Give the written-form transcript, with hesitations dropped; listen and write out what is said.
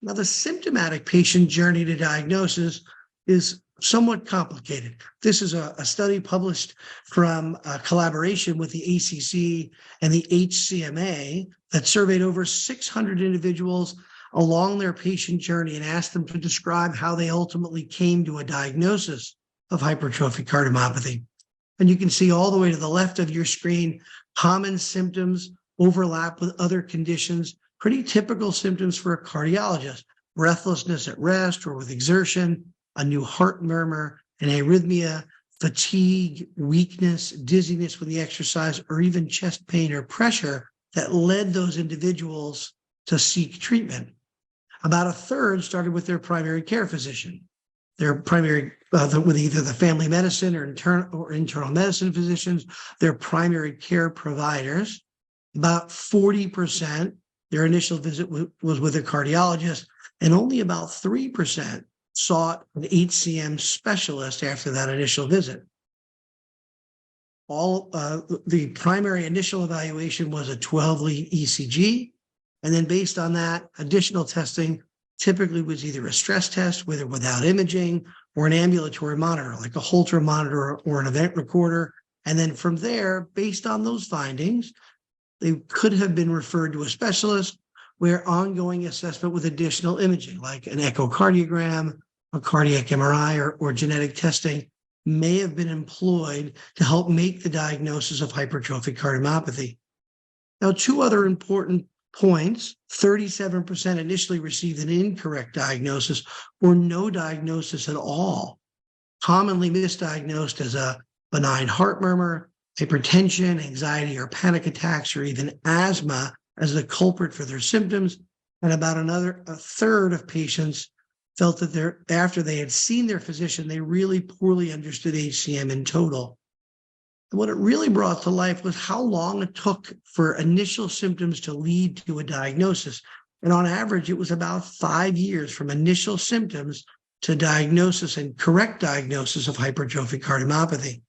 Now, the symptomatic patient journey to diagnosis is somewhat complicated. This is a study published from a collaboration with the ACC and the HCM that surveyed over 600 individuals along their patient journey and asked them to describe how they ultimately came to a diagnosis of hypertrophic cardiomyopathy. And you can see all the way to the left of your screen, common symptoms overlap with other conditions, pretty typical symptoms for a cardiologist: breathlessness at rest or with exertion, a new heart murmur, an arrhythmia, fatigue, weakness, dizziness with the exercise, or even chest pain or pressure that led those individuals to seek treatment. About a third started with their primary care physician, their primary, with either the family medicine or internal medicine physicians, their primary care providers. About 40%, their initial visit was with a cardiologist, and only about 3% sought an HCM specialist after that initial visit. The primary initial evaluation was a 12-lead ECG, and then based on that, additional testing typically was either a stress test with or without imaging, or an ambulatory monitor like a Holter monitor or an event recorder. And then from there, based on those findings, they could have been referred to a specialist where ongoing assessment with additional imaging like an echocardiogram, a cardiac MRI, or genetic testing may have been employed to help make the diagnosis of hypertrophic cardiomyopathy. Now, two other important points: 37% initially received an incorrect diagnosis or no diagnosis at all, commonly misdiagnosed as a benign heart murmur, hypertension, anxiety or panic attacks, or even asthma as the culprit for their symptoms. And about a third of patients felt that after they had seen their physician, they really poorly understood HCM in total. And what it really brought to life was how long it took for initial symptoms to lead to a diagnosis. And on average, it was about 5 years from initial symptoms to diagnosis and correct diagnosis of hypertrophic cardiomyopathy.